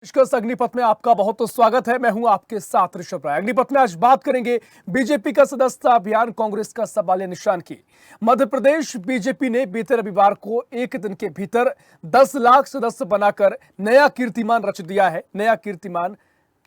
पेशकश अग्निपथ में आपका बहुत तो स्वागत है। मैं हूं आपके साथ ऋषभ राय। अग्निपथ में आज बात करेंगे बीजेपी का सदस्यता अभियान, कांग्रेस का सवालिया निशान की। मध्य प्रदेश बीजेपी ने बीते रविवार को एक दिन के भीतर 10 लाख सदस्य बनाकर नया कीर्तिमान रच दिया है, नया कीर्तिमान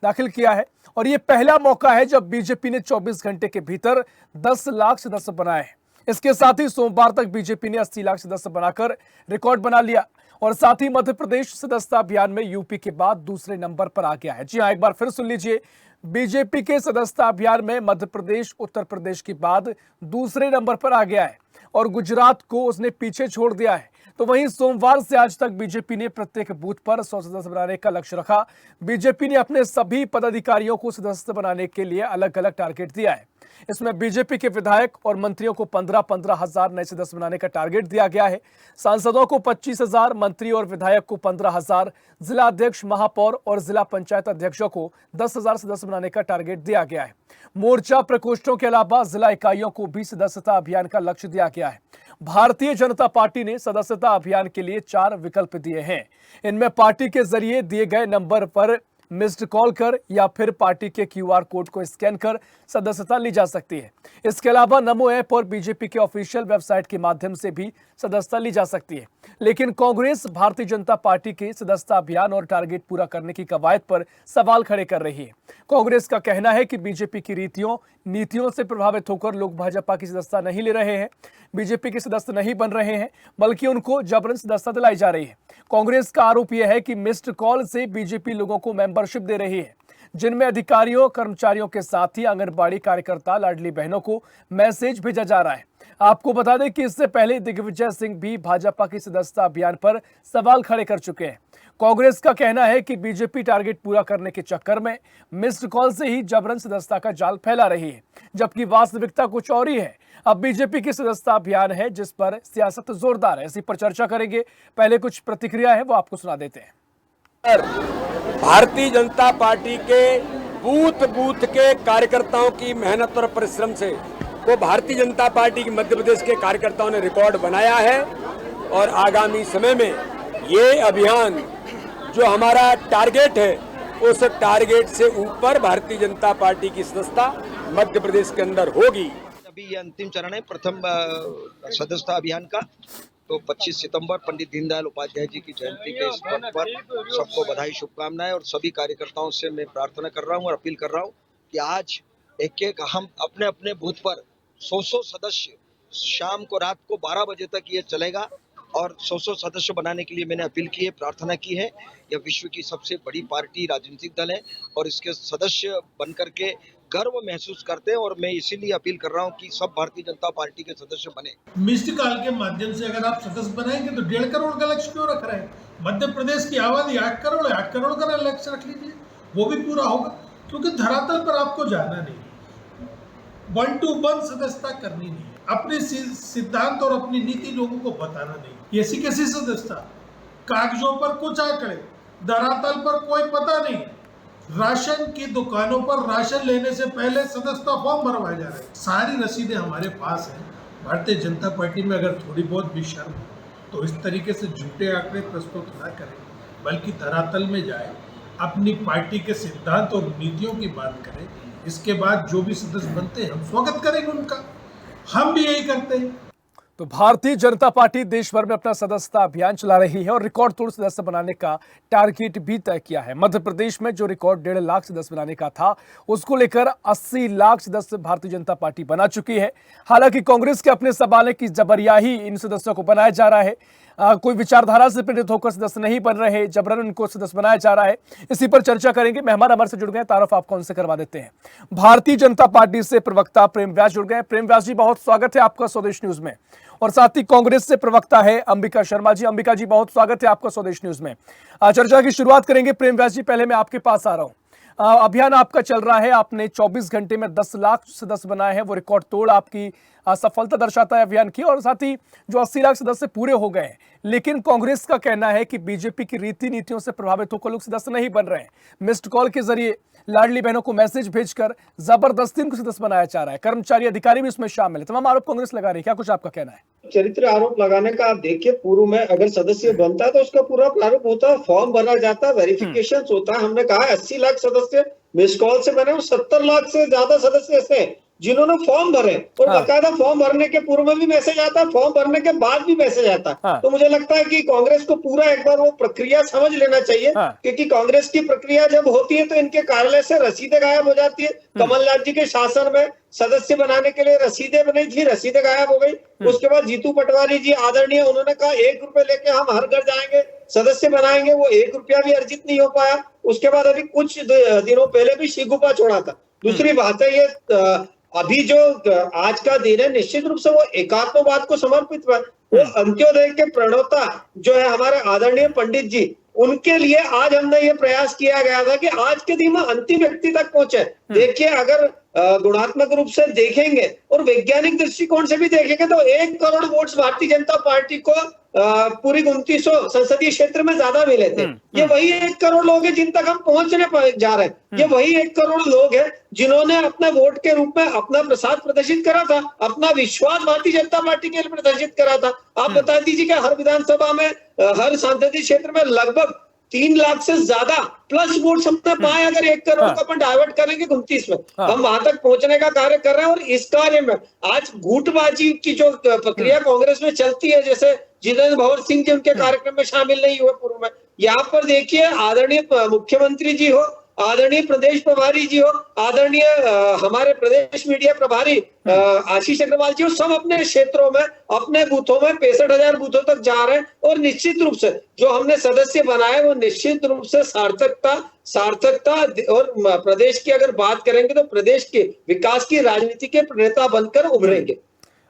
दाखिल किया है। और यह पहला मौका है जब बीजेपी ने 24 घंटे के भीतर 10 लाख सदस्य बनाए हैं। इसके साथ ही सोमवार तक बीजेपी ने 80 लाख सदस्य बनाकर रिकॉर्ड बना लिया और साथ ही मध्य प्रदेश सदस्यता अभियान में यूपी के बाद दूसरे नंबर पर आ गया है। जी हां, एक बार फिर सुन लीजिए, बीजेपी के सदस्यता अभियान में मध्य प्रदेश उत्तर प्रदेश के बाद दूसरे नंबर पर आ गया है और गुजरात को उसने पीछे छोड़ दिया है। तो वहीं सोमवार से आज तक बीजेपी ने प्रत्येक बूथ पर 100 सदस्य बनाने का लक्ष्य रखा। बीजेपी ने अपने सभी पदाधिकारियों को सदस्य बनाने के लिए अलग अलग टारगेट दिया है। इसमें बीजेपी के विधायक और मंत्रियों को 15-15 हजार नए सदस्य बनाने का टारगेट दिया गया है। सांसदों को 25,000, मंत्री और विधायक को 15,000, जिला अध्यक्ष, महापौर और जिला पंचायत अध्यक्षों को 10,000 सदस्य बनाने का टारगेट दिया गया है। मोर्चा प्रकोष्ठों के अलावा जिला इकाइयों को भी सदस्यता अभियान का लक्ष्य दिया गया है। भारतीय जनता पार्टी ने सदस्यता अभियान के लिए 4 विकल्प दिए हैं। इनमें पार्टी के जरिए दिए गए नंबर पर मिस्ड कॉल कर या फिर पार्टी के क्यूआर कोड को स्कैन कर सदस्यता ली जा सकती है। इसके अलावा नमो ऐप और बीजेपी के ऑफिशियल वेबसाइट के माध्यम से भी सदस्यता ली जा सकती है। लेकिन कांग्रेस भारतीय जनता पार्टी के सदस्यता अभियान और टारगेट पूरा करने की कवायद पर सवाल खड़े कर रही है। कांग्रेस का कहना है कि बीजेपी की नीतियों से प्रभावित होकर लोग भाजपा की सदस्यता नहीं ले रहे हैं, बीजेपी के सदस्य नहीं बन रहे हैं, बल्कि उनको जबरन सदस्यता दिलाई जा रही है। कांग्रेस का आरोप यह है कि मिस्ड कॉल से बीजेपी लोगों को मेंबरशिप दे रही है, जिनमें अधिकारियों, कर्मचारियों के साथ ही आंगनबाड़ी कार्यकर्ता, लाडली बहनों को मैसेज भेजा जा रहा है। आपको बता दें कि इससे पहले दिग्विजय सिंह भी भाजपा की सदस्यता अभियान पर सवाल खड़े कर चुके हैं। कांग्रेस का कहना है कि बीजेपी टारगेट पूरा करने के चक्कर में मिस्ड कॉल से ही जबरन सदस्यता का जाल फैला रही है, जबकि वास्तविकता कुछ और ही है। अब बीजेपी की सदस्यता अभियान है जिस पर सियासत जोरदार है। इसी पर चर्चा करेंगे। पहले कुछ प्रतिक्रिया है वो आपको सुना देते हैं। भारतीय जनता पार्टी के बूथ बूथ के कार्यकर्ताओं की मेहनत और परिश्रम से वो भारतीय जनता पार्टी की मध्य प्रदेश के कार्यकर्ताओं ने रिकॉर्ड बनाया है और आगामी समय में ये अभियान जो हमारा टारगेट है उस टारगेट से ऊपर भारतीय जनता पार्टी की सदस्यता मध्य प्रदेश के अंदर होगी। अभी ये अंतिम चरण है प्रथम सदस्यता अभियान का। तो 25 सितंबर पंडित दीनदयाल उपाध्याय जी की जयंती के इस पर्व पर सबको बधाई, शुभकामनाएं। और सभी कार्यकर्ताओं से मैं प्रार्थना कर रहा हूं और अपील कर रहा हूं कि आज एक हम अपने अपने बूथ पर 100 सदस्य, शाम को रात को 12 बजे तक ये चलेगा और 100 सदस्य बनाने के लिए मैंने अपील की है, प्रार्थना की है। यह विश्व की सबसे बड़ी पार्टी, राजनीतिक दल है और इसके सदस्य बनकर के गर्व महसूस करते हैं और मैं इसीलिए अपील कर रहा हूं कि सब भारतीय जनता पार्टी के सदस्य बने। मिस्ड कॉल के माध्यम से अगर आप सदस्य बनाएंगे तो 1.5 करोड़ का लक्ष्य क्यों रख रहे हैं? मध्य प्रदेश की आबादी 8 करोड़ है, 8 करोड़ का लक्ष्य रख लीजिए, वो भी पूरा होगा। क्योंकि धरातल पर आपको जाना नहीं, 1 to 1 सदस्यता करनी नहीं, अपने सिद्धांत और अपनी नीति लोगों को बताना नहीं। ऐसी कैसी सदस्यता? कागजों पर कुछ आंकड़े, धरातल पर कोई पता नहीं। राशन की दुकानों पर राशन लेने से पहले सदस्यता फॉर्म भरवाए जा रहे हैं। सारी रसीदें हमारे पास हैं। भारतीय जनता पार्टी में अगर थोड़ी बहुत भी शर्म हो तो इस तरीके से झूठे आंकड़े प्रस्तुत ना करें, बल्कि धरातल में जाए, अपनी पार्टी के सिद्धांत और नीतियों की बात करें। इसके बाद जो भी सदस्य बनते हैं हम स्वागत करेंगे उनका, हम भी यही करते हैं। तो भारतीय जनता पार्टी देश भर में अपना सदस्यता अभियान चला रही है और रिकॉर्ड तोड़ सदस्य बनाने का टारगेट भी तय किया है। मध्य प्रदेश में जो रिकॉर्ड 1.5 लाख सदस्य बनाने का था, उसको लेकर 80 लाख सदस्य भारतीय जनता पार्टी बना चुकी है। हालांकि कांग्रेस के अपने सवाल है कि जबरिया ही इन सदस्यों को बनाया जा रहा है। कोई विचारधारा से प्रेरित होकर सदस्य नहीं बन रहे, जबरन उनको सदस्य बनाया जा रहा है। इसी पर चर्चा करेंगे। मेहमान हमारे से जुड़ गए, तारुफ आपको उनसे करवा देते हैं। भारतीय जनता पार्टी से प्रवक्ता प्रेम व्यास जुड़ गए। प्रेम व्यास जी, बहुत स्वागत है आपका स्वदेश न्यूज में। और साथ ही कांग्रेस से प्रवक्ता है अंबिका शर्मा जी। अंबिका जी, बहुत स्वागत है आपका स्वदेश न्यूज में। चर्चा की शुरुआत करेंगे। प्रेम व्यास जी, पहले मैं आपके पास आ रहा हूं। अभियान आपका चल रहा है, आपने 24 घंटे में 10 लाख सदस्य बनाए हैं, वो रिकॉर्ड तोड़ आपकी असफलता दर्शाता है अभियान की, और साथ ही जो 80 लाख सदस्य पूरे हो गए हैं। लेकिन कांग्रेस का कहना है कि बीजेपी की रीति नीतियों से प्रभावित होकर लोग सदस्य नहीं बन रहे हैं। मिस्ड कॉल के जरिए लाडली बहनों को मैसेज भेजकर जबरदस्ती उनको सदस्य बनाया जा रहा है। कर्मचारी अधिकारी भी इसमें शामिल है। तमाम आरोप कांग्रेस लगा रही है। क्या कुछ आपका कहना है? चरित्र आरोप लगाने का आप देखिए, पूर्व में अगर सदस्य बनता है तो उसका पूरा प्रारूप होता है, फॉर्म भरा जाता है, वेरिफिकेशन होता है। हमने कहा 80 लाख सदस्य मिस कॉल से बने और 70 लाख से ज्यादा सदस्य ऐसे हैं जिन्होंने फॉर्म भरे, और बाकायदा फॉर्म भरने के पूर्व में भी मैसेज आता है, फॉर्म भरने के बाद भी मैसेज आता है। तो मुझे लगता है कि कांग्रेस को पूरा एक बार वो प्रक्रिया समझ लेना चाहिए, क्योंकि कांग्रेस की प्रक्रिया जब होती है तो इनके कार्यालय से रसीदें गायब हो जाती है। कमलनाथ जी के शासन में सदस्य बनाने के लिए रसीदें बनी थी, रसीदें गायब हो गई। उसके बाद जीतू पटवारी जी आदरणीय, उन्होंने कहा 1 रुपए लेके हम हर घर जाएंगे, सदस्य बनाएंगे, वो 1 रुपया भी अर्जित नहीं हो पाया। उसके बाद अभी कुछ दिनों पहले भी शिगुफा छोड़ा था। दूसरी बात है, ये अभी जो आज का दिन है निश्चित रूप से वो एकात्मवाद को समर्पित है। वो अंत्योदय के प्रणेता जो है हमारे आदरणीय पंडित जी, उनके लिए आज हमने ये प्रयास किया गया था कि आज के दिन में अंतिम व्यक्ति तक पहुंचे। देखिए, अगर गुणात्मक रूप से देखेंगे और वैज्ञानिक दृष्टिकोण से भी देखेंगे तो 1 करोड़ वोट्स भारतीय जनता पार्टी को पूरी 2900 संसदीय क्षेत्र में ज्यादा मिले थे। ये वही 1 करोड़ लोग हैं जिन तक हम पहुंचने जा रहे हैं। ये वही 1 करोड़ लोग हैं जिन्होंने अपने वोट के रूप में अपना प्रसाद प्रदर्शित करा था, अपना विश्वास भारतीय जनता पार्टी के लिए प्रदर्शित करा था। आप बता दीजिए कि हर विधानसभा में, हर संसदीय क्षेत्र में लगभग 3 लाख से ज्यादा प्लस वोट हमने पाए। अगर 1 करोड़ को अपन डाइवर्ट करेंगे 29 में, हम वहां तक पहुंचने का कार्य कर रहे हैं। और इस कार्य में आज गुटबाजी की जो प्रक्रिया कांग्रेस में चलती है, जैसे जितेंद्र भवर सिंह जी उनके कार्यक्रम में शामिल नहीं हुए पूर्व में, यहाँ पर देखिए आदरणीय मुख्यमंत्री जी हो, आदरणीय प्रदेश प्रभारी जी हो, आदरणीय हमारे प्रदेश मीडिया प्रभारी आशीष अग्रवाल जी हो, सब अपने क्षेत्रों में, अपने बूथों में 65,000 बूथों तक जा रहे हैं। और निश्चित रूप से जो हमने सदस्य बनाए वो निश्चित रूप से सार्थकता और प्रदेश की अगर बात करेंगे तो प्रदेश के विकास की राजनीति के प्रणेता बनकर उभरेंगे।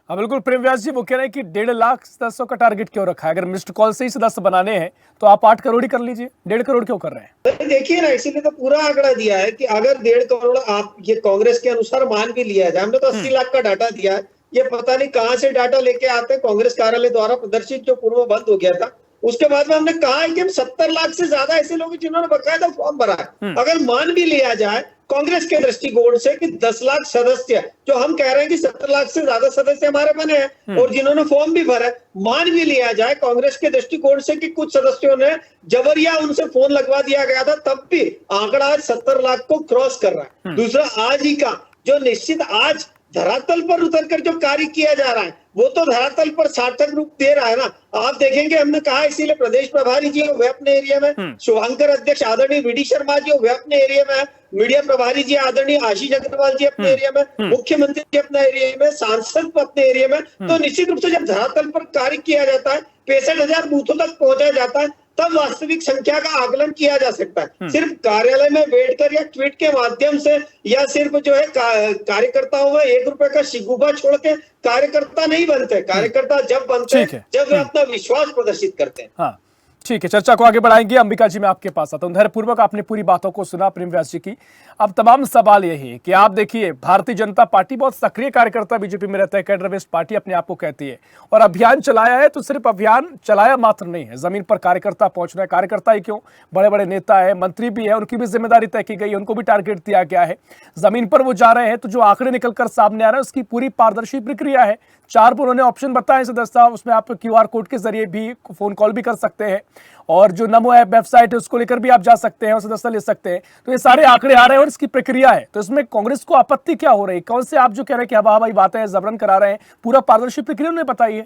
हाँ बिल्कुल, प्रेम व्यास जी वो कह रहे हैं कि 1.5 लाख सदस्यों का टारगेट क्यों रखा है? अगर मिस्ड कॉल से ही सदस्य बनाने हैं तो आप 8 करोड़ ही कर लीजिए, 1.5 करोड़ क्यों कर रहे हैं? देखिए ना, इसीलिए तो पूरा आंकड़ा दिया है कि अगर 1.5 करोड़ आप ये कांग्रेस के अनुसार मान भी लिया जाए, हमने तो 80 लाख का डाटा दिया है। ये पता नहीं कहां से डाटा लेके आते हैं, कांग्रेस कार्यालय द्वारा प्रदर्शित जो पूर्व बंद हो गया था। उसके बाद में हमने कहा है कि हम 70 लाख से ज्यादा ऐसे लोग जिन्होंने बकायदा फॉर्म भरा है। अगर मान भी लिया जाए कांग्रेस के दृष्टिकोण से कि 10 लाख सदस्य, जो हम कह रहे हैं कि 70 लाख से ज्यादा सदस्य हमारे बने हैं और जिन्होंने फॉर्म भी भरा है, मान भी लिया जाए कांग्रेस के दृष्टिकोण से कि कुछ सदस्यों ने जबरिया उनसे फोन लगवा दिया गया था, तब भी आंकड़ा आज 70 लाख को क्रॉस कर रहा है। दूसरा, आज ही का जो निश्चित आज धरातल पर उतरकर जो कार्य किया जा रहा है वो तो धरातल पर सार्थक रूप दे रहा है ना। आप देखेंगे, हमने कहा इसीलिए प्रदेश प्रभारी जी वे अपने एरिया में, शुभांकर अध्यक्ष आदरणीय वीडी शर्मा जी वे अपने एरिया में, मीडिया प्रभारी जी आदरणीय आशीष अग्रवाल जी अपने एरिया में, मुख्यमंत्री जी अपने एरिया में, सांसद अपने एरिया में। तो निश्चित रूप से जब धरातल पर कार्य किया जाता है, 65,000 बूथों तक पहुंचाया जाता है, तब वास्तविक संख्या का आकलन किया जा सकता है। सिर्फ कार्यालय में बैठकर या ट्वीट के माध्यम से या सिर्फ जो है कार्यकर्ताओं में 1 रुपए का शिगुफा छोड़ के कार्यकर्ता नहीं बनते। कार्यकर्ता जब बनते हैं जब वे अपना विश्वास प्रदर्शित करते हैं। हाँ ठीक है, चर्चा को आगे बढ़ाएंगे। अंबिका जी मैं आपके पास आता हूं। धैर्यपूर्वक आपने पूरी बातों को सुना प्रेम व्यास जी की। अब तमाम सवाल यही है कि आप देखिए, भारतीय जनता पार्टी बहुत सक्रिय कार्यकर्ता बीजेपी में रहता है, कैडर बेस्ड पार्टी अपने आप को कहती है, और अभियान चलाया है तो सिर्फ अभियान चलाया मात्र नहीं है, जमीन पर कार्यकर्ता पहुंच रहे हैं। कार्यकर्ता ही क्यों, बड़े बड़े नेता है, मंत्री भी है, उनकी भी जिम्मेदारी तय की गई है, उनको भी टारगेट दिया गया है। जमीन पर वो जा रहे हैं तो जो आंकड़े निकलकर सामने आ रहे हैं उसकी पूरी पारदर्शी प्रक्रिया है। 4 उन्होंने ऑप्शन बताए सदस्यता, उसमें आप QR कोड के जरिए भी फोन कॉल भी कर सकते हैं, और जो नमो ऐप वेबसाइट है उसको लेकर भी आप जा सकते हैं और सदस्य ले सकते हैं। तो ये सारे आंकड़े आ रहे हैं और इसकी प्रक्रिया है। तो इसमें कांग्रेस को आपत्ति क्या हो रही है? कौन से आप जो कह रहे हैं कि हवा हवाई बातें हैं, जबरन करा रहे हैं, पूरा पारदर्शी प्रक्रिया उन्हें बताइए।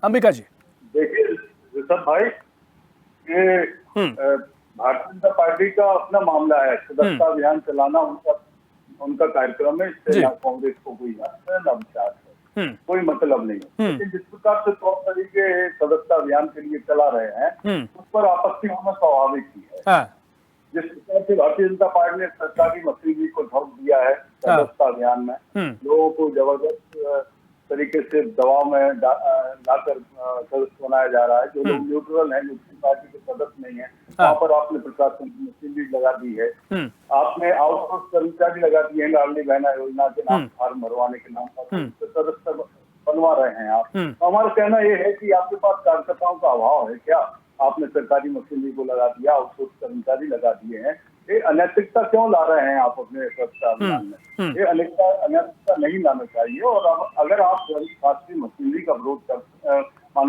अंबिका जी देखिए ऋषभ भाई, ये भारतीय जनता पार्टी का अपना मामला है, सदस्यता अभियान चलाना उनका कार्यक्रम है। इससे कांग्रेस को कोई विचार है, कोई मतलब नहीं है। लेकिन जिस प्रकार से तौर तरीके सदस्यता अभियान के लिए चला रहे हैं उस पर आपत्ति होना स्वाभाविक ही है। जिस प्रकार से भारतीय जनता पार्टी ने सरकारी मशीनरी को झोंक दिया है सदस्यता अभियान में, लोगों को जबरदस्त तरीके से दबाव में लाकर सदस्य बनाया जा रहा है। जो लोग न्यूट्रल हैं, जो किसी पार्टी के सदस्य नहीं है, वहाँ पर आपने प्रशासन की मशीनरी लगा दी है। आपने आउटसोर्स कर्मचारी लगा दिए हैं लाडली बहना योजना के नाम, फॉर्म भरवाने के नाम पर सदस्य बनवा रहे हैं आप। तो हमारा कहना ये है कि आपके पास कार्यकर्ताओं का अभाव है क्या? आपने सरकारी मशीनरी को लगा दिया, आउटसोर्स कर्मचारी लगा दिए हैं। ये अनैतिकता क्यों ला रहे हैं आप अपने स्वच्छता अभियान में? ये अनैतिकता नहीं लाना चाहिए। और अब अगर आप शासकीय मशीनरी का विरोध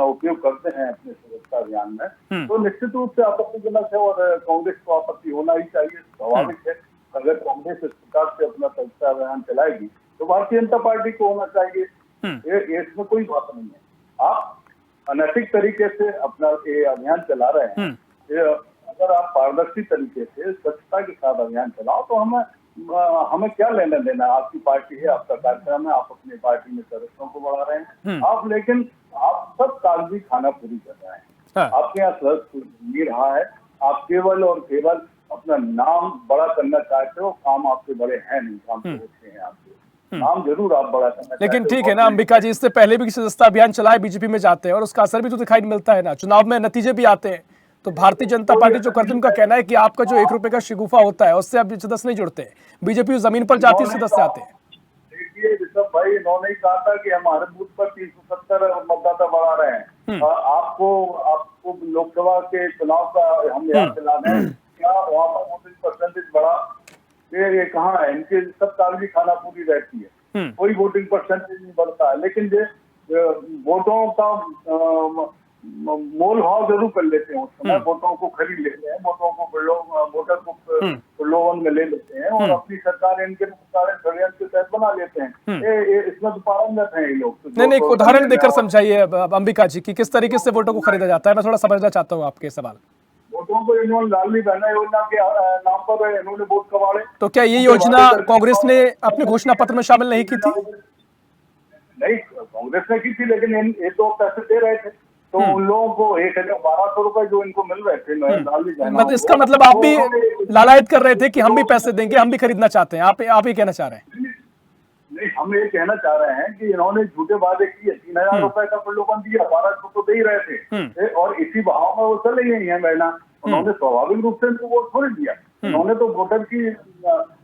उपयोग करते हैं अपने स्वच्छता अभियान में, तो निश्चित रूप से आपत्तिजनक है और कांग्रेस को आपत्ति होना ही चाहिए, स्वाभाविक है। अगर कांग्रेस इस प्रकार से अपना स्वच्छता अभियान चलाएगी तो भारतीय जनता पार्टी को होना चाहिए। ये इसमें कोई बात नहीं है। आप अनैतिक तरीके से अपना ये अभियान चला रहे हैं। अगर आप पारदर्शी तरीके से स्वच्छता के साथ अभियान चलाओ तो हमें क्या लेना देना? आपकी पार्टी है, आपका कार्यक्रम है, आप अपनी पार्टी में सदस्यों को बढ़ा रहे हैं आप, लेकिन आप सब कागजी खाना पूरी कर रहे हैं। आपके यहाँ सदस्य नहीं रहा है, आप केवल और केवल अपना नाम बड़ा करना चाहते हो। काम आपके बड़े हैं नहीं, काम तो होते हैं आपके नाम जरूर आप बड़ा करना, लेकिन ठीक है ना अंबिका जी, इससे पहले भी सदस्यता अभियान चलाए बीजेपी में जाते हैं और उसका असर भी तो दिखाई मिलता है ना, चुनाव में नतीजे भी आते हैं। तो भारतीय जनता पार्टी जो करती है उनका कहना है कि आपका जो 1 रुपए का शिगुफा होता है उससे अब सदस्य नहीं जुड़ते, बीजेपी जमीन पर जाती है, सदस्य आते हैं। देखिए ऋषभ भाई, इन्होंने कहा था कि हमारे बूथ पर 370 मतदाता बढ़ा रहे हैं। आपको लोकसभा के चुनाव का हम याद दिला दें, क्या वहाँ पर वोटिंग परसेंटेज बढ़ा? ये कहाँ है? इनके सब कागजी खाना पूरी रहती है, कोई वोटिंग परसेंटेज नहीं बढ़ता है। लेकिन जो वोटों का मोल भाव जरूर कर लेते हैं, उस समय वोटों को खरीद लेते हैं, वोटों को वोटर को प्रलोभन में ले लेते हैं और अपनी सरकार इनके षड्यंत्र के तहत बना लेते हैं। इसमें तो पारंगत है ये लोग। नहीं, एक उदाहरण देकर समझाइए अंबिका जी कि किस तरीके से वोटों को खरीदा जाता है, मैं थोड़ा समझना चाहता हूँ आपके सवाल। वोटों को इन्होंने लाडली बहना योजना के नाम पर इन्होंने वोट कमाड़े। तो क्या ये योजना कांग्रेस ने अपने घोषणा पत्र में शामिल नहीं की थी? नहीं, कांग्रेस ने की थी, लेकिन ये तो पैसे दे रहे थे, तो उन लोगों को 1200 रुपए जो इनको मिल रहे थे लाडली बहना, मतलब इसका मतलब आप भी लालायत कर रहे थे कि हम भी पैसे देंगे, हम भी खरीदना चाहते हैं, आप ये कहना चाह रहे हैं? नहीं, हम ये कहना चाह रहे हैं कि इन्होंने झूठे वादे किए, 3000 रुपए का प्रलोभन दिया, 1200 तो दे ही रहे थे और इसी भाव में वो चले गई है बहना। उन्होंने स्वाभाविक रूप से इनको वोट थोड़ी दिया, उन्होंने तो वोटर की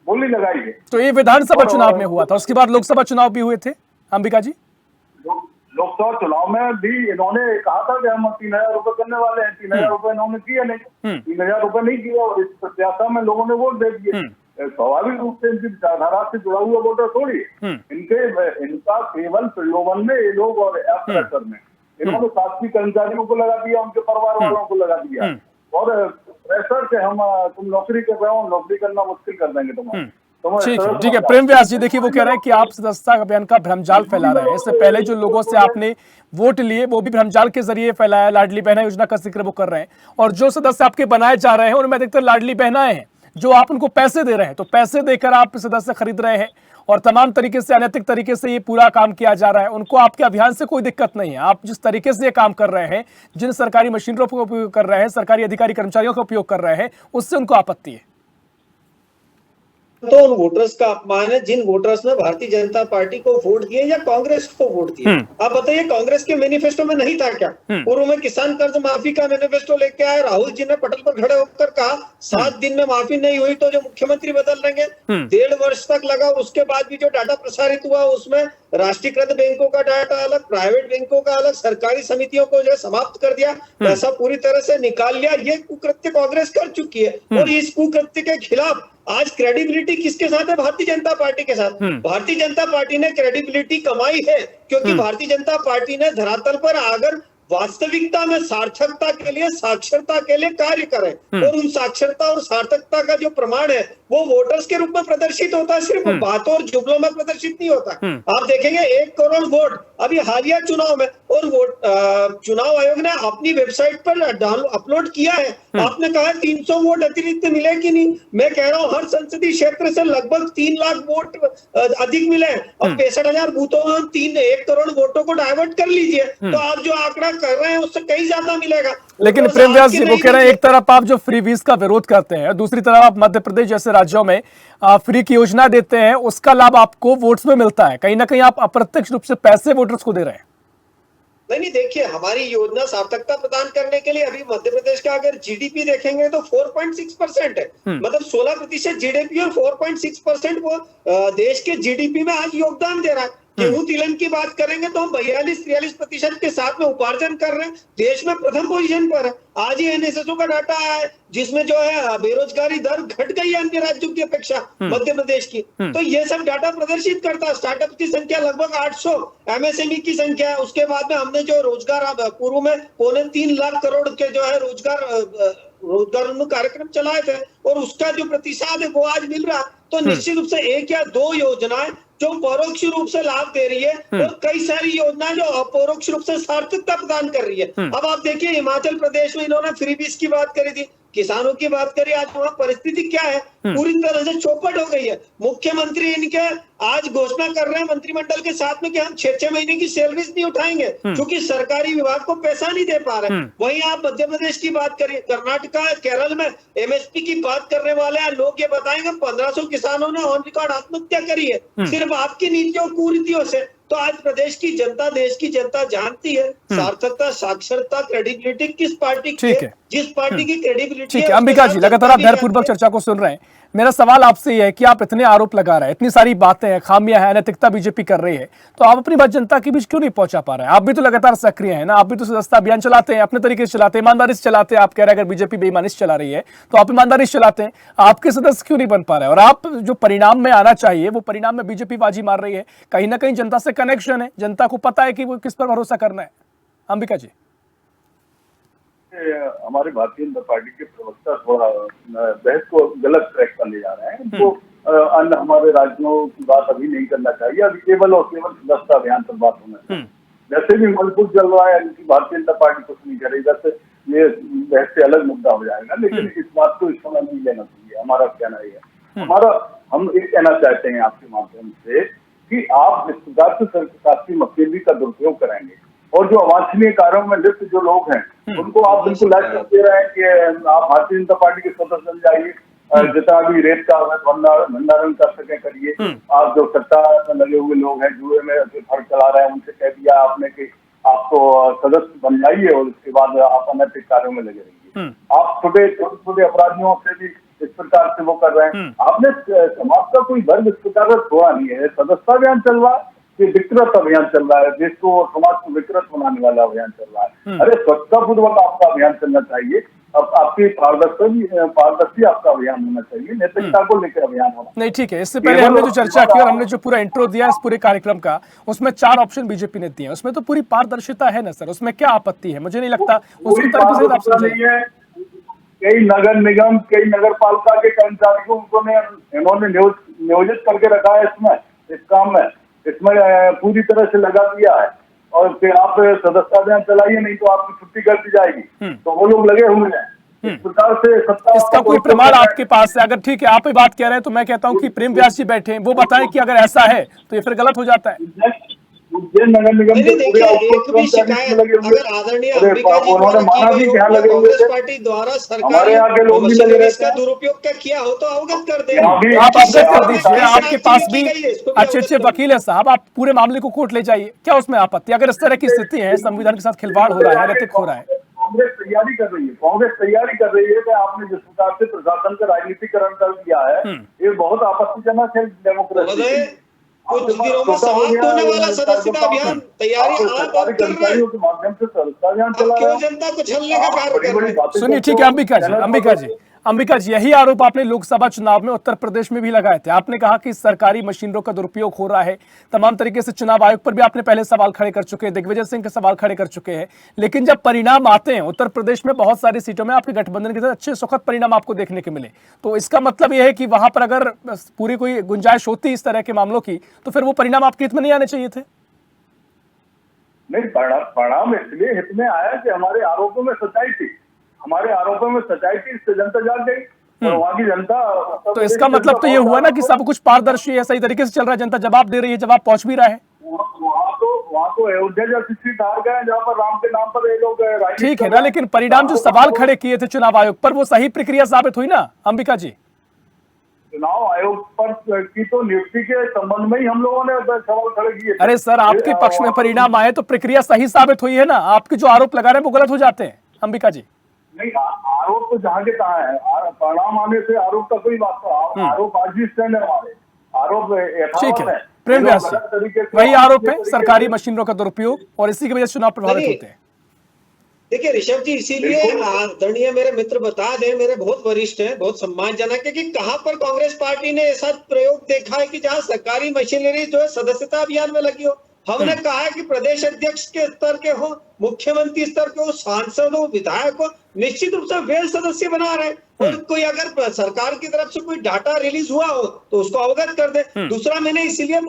बोली लगाई है। तो ये विधानसभा चुनाव में हुआ था, उसके बाद लोकसभा चुनाव भी हुए थे अंबिका जी? लोकसभा चुनाव में भी इन्होंने कहा था कि हम 3000 रुपए करने वाले हैं, 3000 रुपए इन्होंने किए नहीं, 3000 रुपए नहीं किया और इस प्रत्याशा में लोगों ने वोट दे दिए। स्वाभाविक रूप से इनकी विचारधारा से जुड़ा हुआ वोटर थोड़ी इनका केवल प्रलोभन में ये लोग और प्रेशर में इन्होंने शासकीय कर्मचारियों को लगा दिया, उनके परिवार वालों को लगा दिया और प्रेशर से हम तुम नौकरी कर रहे हो, नौकरी करना मुश्किल कर देंगे तुम्हें। ठीक है प्रेम व्यास जी, देखिए वो कह रहे हैं कि आप सदस्यता अभियान का भ्रमजाल फैला रहे हैं। इससे पहले जो लोगों से आपने वोट लिए वो भी भ्रमजाल के जरिए फैलाया, लाडली बहना योजना का जिक्र वो कर रहे हैं और जो सदस्य आपके बनाए जा रहे हैं उनमें अधिकतर लाडली बहनाएं हैं जो आप उनको पैसे दे रहे हैं। तो पैसे देकर आप सदस्य खरीद रहे हैं और तमाम तरीके से अनैतिक तरीके से ये पूरा काम किया जा रहा है। उनको आपके अभियान से कोई दिक्कत नहीं है, आप जिस तरीके से ये काम कर रहे हैं, जिन सरकारी मशीनरों का उपयोग कर रहे हैं, सरकारी अधिकारी कर्मचारियों का उपयोग कर रहे हैं, उससे उनको आपत्ति है। तो उन वोटर्स का अपमान है जिन वोटर्स ने भारतीय जनता पार्टी को वोट दिए या कांग्रेस को वोट दिए। आप बताइए, कांग्रेस के मैनिफेस्टो में नहीं था क्या? पूर्व में किसान कर्ज माफी का मैनिफेस्टो लेके आए, राहुल जी ने पटल पर खड़े होकर कहा 7 दिन में माफी नहीं हुई तो जो मुख्यमंत्री बदल देंगे। 1.5 वर्ष तक लगा, उसके बाद भी जो डाटा प्रसारित हुआ उसमें राष्ट्रीयकृत बैंकों का डाटा अलग, प्राइवेट बैंकों का अलग, सरकारी समितियों को जो समाप्त कर दिया, पैसा पूरी तरह से निकाल लिया। ये कुकृत्य कांग्रेस कर चुकी है और इस कुकृत्य के खिलाफ आज क्रेडिबिलिटी किसके साथ है? भारतीय जनता पार्टी के साथ। भारतीय जनता पार्टी ने क्रेडिबिलिटी कमाई है क्योंकि भारतीय जनता पार्टी ने धरातल पर आकर वास्तविकता में सार्थकता के लिए, साक्षरता के लिए कार्य करें और उन साक्षरता और सार्थकता का जो प्रमाण है वो वोटर्स के रूप में प्रदर्शित होता है, सिर्फ बातों और जुमलों में प्रदर्शित नहीं होता। आप देखेंगे 1 करोड़ वोट अभी हालिया चुनाव में और वो चुनाव आयोग ने अपनी वेबसाइट पर अपलोड किया है। आपने कहा 300 वोट अतिरिक्त मिले कि नहीं, मैं कह रहा हूँ हर संसदीय क्षेत्र से लगभग 3 लाख वोट अधिक मिले। अब 65,000 बूथों में 1 करोड़ वोटों को डाइवर्ट कर लीजिए, तो आप जो आंकड़ा कर रहे हैं उससे कहीं ज्यादा मिलेगा। लेकिन तो प्रेम व्यास जी आपके वो नहीं कह रहे हैं देखिए। एक तरफ आप जो फ्री वीज का विरोध करते हैं, दूसरी तरफ आप मध्य प्रदेश जैसे राज्यों में फ्री की योजना देते हैं, उसका लाभ आपको वोट्स में मिलता है। कहीं ना कहीं आप अप्रत्यक्ष रूप से पैसे वोटर्स को दे रहे हैं। नहीं देखिए, हमारी योजना सार्थकता प्रदान करने के लिए अभी मध्य प्रदेश का अगर जीडीपी देखेंगे तो 4.6% है। मतलब 16% जीडीपी और 4.6% वो देश के जीडीपी में आज योगदान दे रहा है। गेहूं तिलहन की बात करेंगे तो हम 42-43% के साथ में उपार्जन कर रहे हैं, देश में प्रथम पोजीशन पर है। आज ही एनएसएसओ का डाटा आया है जिसमें जो है बेरोजगारी दर घट गई है अन्य राज्यों की अपेक्षा मध्य प्रदेश की। तो ये सब डाटा प्रदर्शित करता है। स्टार्टअप की संख्या लगभग 800, एमएसएमई की संख्या है। उसके बाद में हमने जो रोजगार पूर्व में 3.25 लाख करोड़ के जो है रोजगार कार्यक्रम चलाए थे और उसका जो प्रतिशत है वो आज मिल रहा है। तो निश्चित रूप से 1 या 2 योजनाएं जो परोक्ष रूप से लाभ दे रही है और कई सारी योजनाएं जो अपरोक्ष रूप से सार्थकता प्रदान कर रही है। अब आप देखिए हिमाचल प्रदेश में इन्होंने फ्रीबीज की बात करी थी, किसानों की बात करी, आज वहां परिस्थिति क्या है, पूरी तरह से चौपट हो गई है। मुख्यमंत्री इनके आज घोषणा कर रहे हैं मंत्रिमंडल के साथ में कि हम 6-6 महीने की सैलरीज नहीं उठाएंगे क्योंकि सरकारी विभाग को पैसा नहीं दे पा रहे। वहीं आप मध्य प्रदेश की बात करिए, कर्नाटका केरल में एमएसपी की बात करने वाले हैं लोग, ये बताएंगे 1500 किसानों ने ऑन रिकॉर्ड आत्महत्या करी है सिर्फ आपकी नीतियों कुरीतियों से। तो आज प्रदेश की जनता, देश की जनता जानती है सार्थकता, साक्षरता, क्रेडिबिलिटी किस पार्टी की है, जिस पार्टी की क्रेडिबिलिटी। ठीक है अंबिका जी, लगातार आप धैर्यपूर्वक चर्चा को सुन रहे हैं। मेरा सवाल आपसे यह है कि आप इतने आरोप लगा रहे हैं, इतनी सारी बातें हैं, खामियां हैं, अनैतिकता बीजेपी कर रही है, तो आप अपनी बात जनता के बीच क्यों नहीं पहुंचा पा रहे हैं? आप भी तो लगातार सक्रिय हैं ना, आप भी तो सदस्यता अभियान चलाते हैं, अपने तरीके से चलाते हैं, ईमानदारी से चलाते हैं। आप कह रहे हैं अगर बीजेपी बेईमानी से चला रही है तो आप ईमानदारी से चलाते हैं, आपके सदस्य क्यों नहीं बन पा रहे? और आप जो परिणाम में आना चाहिए वो परिणाम में बीजेपी बाजी मार रही है। कहीं ना कहीं जनता से कनेक्शन है, जनता को पता है कि वो किस पर भरोसा करना है। अंबिका जी, हमारे भारतीय जनता पार्टी के प्रवक्ता थोड़ा बहस को गलत ट्रैक पर ले जा रहे हैं। तो अन्य हमारे राज्यों की बात अभी नहीं करना चाहिए, अभी केवल और केवल सदस्यता अभियान पर बात होना चाहिए। जैसे भी मणिपुर चल रहा है, भारतीय जनता पार्टी कुछ नहीं कर रही, जैसे ये बहस से अलग मुद्दा हो जाएगा, लेकिन इस बात को इस समय नहीं लेना चाहिए। हमारा कहना ये है, हम ये कहना चाहते हैं आपके माध्यम से कि आप जिस प्रकार से सरकारी मशीनरी का दुरुपयोग करेंगे और जो अवांछनीय कार्यों में लिप्त जो लोग हैं उनको आप बिल्कुल लाइसेंस दे रहे हैं कि आप भारतीय जनता पार्टी के सदस्य बन जाइए, जितना भी रेत का भंडारण कर सके करिए। आप जो सत्ता में लगे हुए लोग हैं, जुए में फर्क चला रहे हैं, उनसे कह दिया आपने कि आपको सदस्य बन जाइए और उसके बाद आप अनैतिक कार्यों में लगे रहिए। आप छोटे छोटे अपराधियों से भी इस प्रकार से वो कर रहे हैं। आपने समाज का कोई वर्ग इस प्रकार से छोड़ा नहीं है। सदस्यता अभियान चल रहा है, ये विकृत अभियान चल रहा है, देश को और समाज को विकृत बनाने वाला अभियान चल रहा है। अरे स्वच्छता पूर्वक आपका अभियान चलना चाहिए, अब आपकी पारदर्शी आपका अभियान होना चाहिए, नैतिकता को लेकर अभियान होना। नहीं ठीक है, इससे पहले हमने जो चर्चा की और हमने जो पूरा इंट्रो दिया इस पूरे कार्यक्रम का, उसमें 4 ऑप्शन बीजेपी ने दिए हैं, उसमें तो पूरी पारदर्शिता है ना सर, उसमें क्या आपत्ति है? मुझे नहीं लगता उसकी तरफ से आप समझे। कई नगर निगम, कई नगर पालिका के कर्मचारियों को इन्होंने नियोजित करके रखा है इस काम में, इसमें पूरी तरह से लगा दिया है। और फिर आप सदस्यता अभियान चलाइए, नहीं तो आपकी छुट्टी कर दी जाएगी। तो वो लोग लगे हुए हैं इस प्रकार से। इसका कोई प्रमाण आपके पास है? अगर ठीक है आप ही बात कह रहे हैं तो मैं कहता हूं कि प्रेम व्यास जी बैठे हैं, वो बताएं कि अगर ऐसा है तो ये फिर गलत हो जाता है। नगर निगम देखिए, एक भी शिकायत अगर आदरणीय अंबिका जी द्वारा की गई हो, कांग्रेस पार्टी द्वारा सरकारी मशीनरी का दुरुपयोग क्या किया हो तो अवगत कर दें। आप अवगत कर दीजिए, आपके पास भी अच्छे वकील है साहब, आप पूरे मामले को कोर्ट ले जाइए, क्या उसमें आपत्ति? अगर इस तरह की स्थिति है, संविधान के साथ खिलवाड़ हो रहा है, अनैतिक हो रहा है। कांग्रेस तैयारी कर रही है कि आपने जिस प्रकार से प्रशासन का राजनीतिकरण कर दिया है, ये बहुत आपत्तिजनक है डेमोक्रेसी। कुछ दिनों में समाप्त होने वाला सदस्यता अभियान तैयारी आप कर रहे हैं, के माध्यम से सदस्यता अभियान चला क्यों जनता को छलने का कार्य कर रहे हैं? सुनिए ठीक है अंबिका जी, यही आरोप आपने लोकसभा चुनाव में उत्तर प्रदेश में भी लगाए थे। आपने कहा कि सरकारी मशीनरों का दुरुपयोग हो रहा है, तमाम तरीके से चुनाव आयोग पर भी आपने पहले सवाल खड़े कर चुके हैं, दिग्विजय सिंह के सवाल खड़े कर चुके हैं। लेकिन जब परिणाम आते हैं उत्तर प्रदेश में बहुत सारी सीटों में आपके गठबंधन के साथ अच्छे सुखद परिणाम आपको देखने के मिले, तो इसका मतलब यह है कि वहां पर अगर पूरी कोई गुंजाइश होती इस तरह के मामलों की तो फिर वो परिणाम आपके हित में नहीं आने चाहिए थे? नहीं, परिणाम इसलिए हित में आया कि हमारे आरोपों में सच्चाई थी, हमारे आरोपों में सच्चाई थी, इससे जनता जाग गई और वहाँ की जनता। तो इसका मतलब तो ये हुआ ना कि सब कुछ पारदर्शी है, सही तरीके से चल रहा है, जनता जवाब दे रही है, जवाब पहुंच भी रहा है। वहाँ तो अयोध्या जैसी सीट हार गए जहाँ पर राम के नाम पर ये लोग राजनीति ठीक है ना, लेकिन परिणाम जो सवाल खड़े किए थे चुनाव आयोग पर, वो सही प्रक्रिया साबित हुई ना अंबिका जी? चुनाव आयोग पर की तो नियुक्ति के संबंध में ही हम लोगों ने सवाल खड़े किए। अरे सर, आपके पक्ष में परिणाम आए तो प्रक्रिया सही साबित हुई है ना, आपके जो आरोप लगा रहे हैं वो गलत हो जाते हैं अंबिका जी। नहीं, आरोप तो जहाँ के तहाँ है, परिणाम आने से आरोप का कोई बात नहीं, आरोप आज भी स्टैंड है हमारे, आरोप ठीक है। प्रेम व्यास जी, वही आरोप है, सरकारी मशीनों का दुरुपयोग, और इसी की वजह से चुनाव प्रभावित होते हैं। देखिए ऋषभ जी, इसीलिए आदरणीय मेरे मित्र बता दें, मेरे बहुत वरिष्ठ हैं, बहुत सम्मानजनक है, कि कहां पर कांग्रेस पार्टी ने ऐसा प्रयोग देखा है कि जहां सरकारी मशीनरी जो है सदस्यता अभियान में लगी हो। हमने कहा है कि प्रदेश अध्यक्ष के स्तर के हो, मुख्यमंत्री स्तर के हो, सांसद हो, विधायक हो, निश्चित रूप से वे सदस्य बना रहे। और कोई अगर सरकार की तरफ से कोई डाटा रिलीज हुआ हो तो उसको अवगत कर दे। दूसरा, मैंने इसीलिए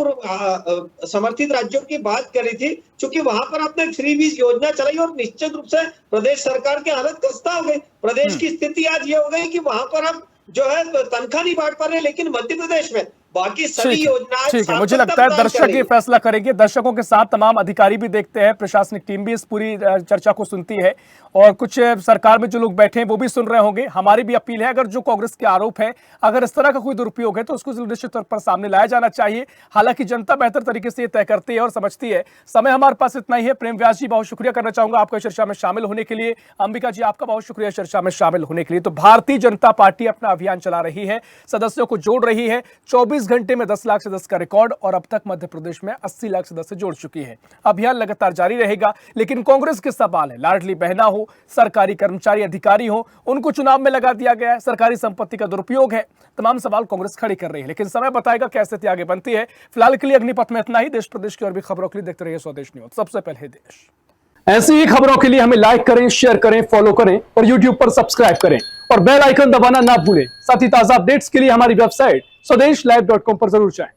समर्थित राज्यों की बात करी थी क्योंकि वहां पर आपने 3B योजना चलाई और निश्चित रूप से प्रदेश सरकार की हालत खस्ता हो गई। प्रदेश की स्थिति आज ये हो गई कि वहां पर अब जो है तनख्वाह नहीं बांट पा रहे, लेकिन मध्य प्रदेश में बाकी सभी योजनाएं। ठीक है, मुझे लगता है दर्शक ये फैसला करेंगे। दर्शकों के साथ तमाम अधिकारी भी देखते हैं, प्रशासनिक टीम भी इस पूरी चर्चा को सुनती है, और कुछ सरकार में जो लोग बैठे हैं वो भी सुन रहे होंगे। हमारी भी अपील है, अगर जो कांग्रेस के आरोप है, अगर इस तरह का कोई दुरुपयोग है तो उसको निश्चित तौर पर सामने लाया जाना चाहिए। हालांकि जनता बेहतर तरीके से तय करती है और समझती है। समय हमारे पास इतना ही है। प्रेम व्यास जी, बहुत शुक्रिया करना चाहूंगा आपका चर्चा में शामिल होने के लिए। अंबिका जी, आपका बहुत शुक्रिया चर्चा में शामिल होने के लिए। तो भारतीय जनता पार्टी अपना अभियान चला रही है, सदस्यों को जोड़ रही है। 24 घंटे में 10 लाख सदस्य का रिकॉर्ड, और अब तक मध्य प्रदेश में 80 लाख सदस्य जोड़ चुकी है। अभियान लगातार जारी रहेगा, लेकिन कांग्रेस के सवाल है, लाडली बहना हो, सरकारी कर्मचारी अधिकारी हो, उनको चुनाव में लगा दिया गया है, सरकारी संपत्ति का दुरुपयोग है। तमाम सवाल कांग्रेस खड़ी कर रही है, लेकिन समय बताएगा कैसे स्थिति आगे बनती है। फिलहाल के लिए अग्निपथ में इतना ही। देश प्रदेश की और भी खबरों के लिए देखते रहिए स्वदेश न्यूज, सबसे पहले देश। ऐसी ही खबरों के लिए हमें लाइक करें, शेयर करें, फॉलो करें और यूट्यूब पर सब्सक्राइब करें और बेल आइकन दबाना ना भूलें। साथ ही ताजा अपडेट्स के लिए हमारी वेबसाइट स्वदेशलाइव.com पर जरूर जाएं।